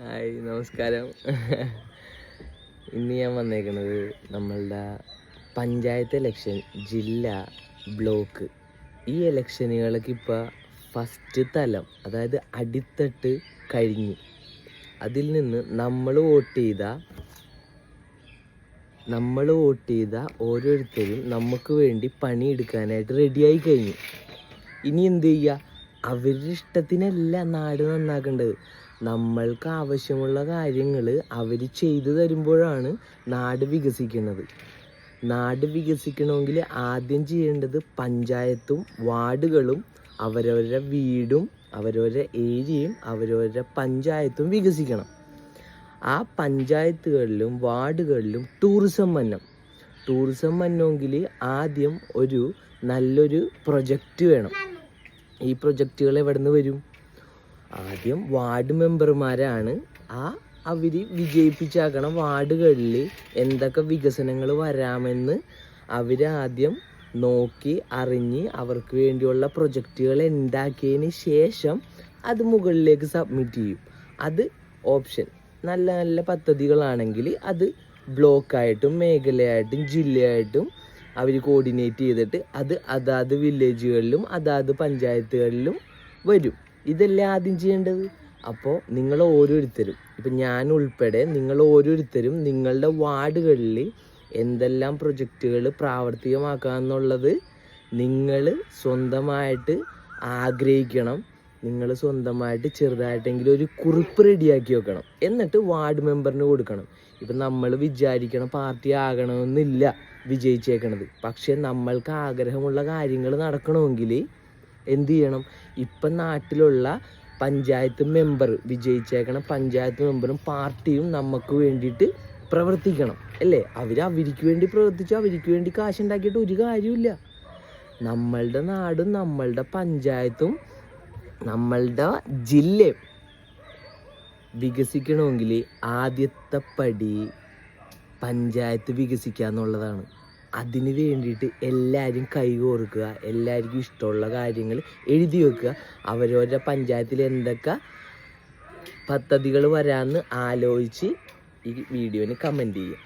Hi, നമസ്കാരം. ഇന്ന് ഞാൻ വന്നേക്കുന്നത് നമ്മളുടെ പഞ്ചായത്ത് ഇലക്ഷൻ, ജില്ല, ബ്ലോക്ക്, ഈ ഇലക്ഷനുകളൊക്കെ ഇപ്പോൾ ഫസ്റ്റ് തലം, അതായത് അടിത്തട്ട് കഴിഞ്ഞു. അതിൽ നിന്ന് നമ്മൾ വോട്ട് ചെയ്ത ഓരോരുത്തരും നമുക്ക് വേണ്ടി പണിയെടുക്കാനായിട്ട് റെഡിയായി കഴിഞ്ഞു. ഇനി എന്ത് ചെയ്യുക? അവരുടെ ഇഷ്ടത്തിനല്ല നാട് നന്നാക്കേണ്ടത്. നമ്മൾക്ക് ആവശ്യമുള്ള കാര്യങ്ങൾ അവർ ചെയ്തു തരുമ്പോഴാണ് നാട് വികസിക്കുന്നത്. നാട് വികസിക്കണമെങ്കിൽ ആദ്യം ചെയ്യേണ്ടത് പഞ്ചായത്തും വാർഡുകളും അവരവരുടെ വീടും അവരവരുടെ ഏരിയയും അവരവരുടെ പഞ്ചായത്തും വികസിക്കണം. ആ പഞ്ചായത്തുകളിലും വാർഡുകളിലും ടൂറിസം വരണമെങ്കിൽ ആദ്യം ഒരു നല്ലൊരു പ്രൊജക്റ്റ് വേണം. ഈ പ്രൊജക്റ്റുകൾ എവിടെ നിന്ന് വരും? ആദ്യം വാർഡ് മെമ്പർമാരാണ് അവർ വിജയിപ്പിച്ചാക്കണം. വാർഡുകളിൽ എന്തൊക്കെ വികസനങ്ങൾ വരാമെന്ന് അവരാദ്യം നോക്കി അറിഞ്ഞ് അവർക്ക് വേണ്ടിയുള്ള പ്രൊജക്റ്റുകൾ ഉണ്ടാക്കിയതിന് ശേഷം അത് മുകളിലേക്ക് സബ്മിറ്റ് ചെയ്യും. അത് ഓപ്ഷൻ. നല്ല നല്ല പദ്ധതികളാണെങ്കിൽ അത് ബ്ലോക്കായിട്ടും മേഖലയായിട്ടും ജില്ലയായിട്ടും അവർ കോർഡിനേറ്റ് ചെയ്തിട്ട് അത് അതാത് വില്ലേജുകളിലും അതാത് പഞ്ചായത്തുകളിലും വരും. ഇതല്ലേ ആദ്യം ചെയ്യേണ്ടത്. അപ്പോൾ നിങ്ങൾ ഓരോരുത്തരും, ഇപ്പം ഞാൻ ഉൾപ്പെടെ നിങ്ങൾ ഓരോരുത്തരും നിങ്ങളുടെ വാർഡുകളിൽ എന്തെല്ലാം പ്രൊജക്റ്റുകൾ പ്രാവർത്തികമാക്കാമെന്നുള്ളത് നിങ്ങൾ സ്വന്തമായിട്ട് ആഗ്രഹിക്കണം. നിങ്ങൾ സ്വന്തമായിട്ട് ചെറുതായിട്ടെങ്കിലും ഒരു കുറിപ്പ് റെഡിയാക്കി വെക്കണം. എന്നിട്ട് വാർഡ് മെമ്പറിന് കൊടുക്കണം. ഇപ്പം നമ്മൾ വിചാരിക്കണം പാർട്ടി ആകണമെന്നില്ല വിജയിച്ചേക്കണത്. പക്ഷെ നമ്മൾക്ക് ആഗ്രഹമുള്ള കാര്യങ്ങൾ നടക്കണമെങ്കിൽ എന്ത് ചെയ്യണം? ഇപ്പം നാട്ടിലുള്ള പഞ്ചായത്ത് മെമ്പർ, വിജയിച്ചേക്കണ പഞ്ചായത്ത് മെമ്പറും പാർട്ടിയും നമുക്ക് വേണ്ടിയിട്ട് പ്രവർത്തിക്കണം അല്ലേ? അവർക്ക് വേണ്ടി പ്രവർത്തിച്ചു അവർക്ക് വേണ്ടി കാശുണ്ടാക്കിയിട്ട് ഒരു കാര്യമില്ല. നമ്മളുടെ നാടും നമ്മളുടെ പഞ്ചായത്തും നമ്മളുടെ ജില്ലയും വികസിക്കണമെങ്കിൽ ആദ്യത്തെ പടി പഞ്ചായത്ത് വികസിക്കുക എന്നുള്ളതാണ്. അതിന് വേണ്ടിയിട്ട് എല്ലാവരും കൈകോർക്കുക, എല്ലാവർക്കും ഇഷ്ടമുള്ള കാര്യങ്ങൾ എഴുതി വെക്കുക. അവരവരുടെ പഞ്ചായത്തിൽ എന്തൊക്കെ പദ്ധതികൾ വരാമെന്ന് ആലോചിച്ച് ഈ വീഡിയോന് കമൻറ്റ് ചെയ്യുക.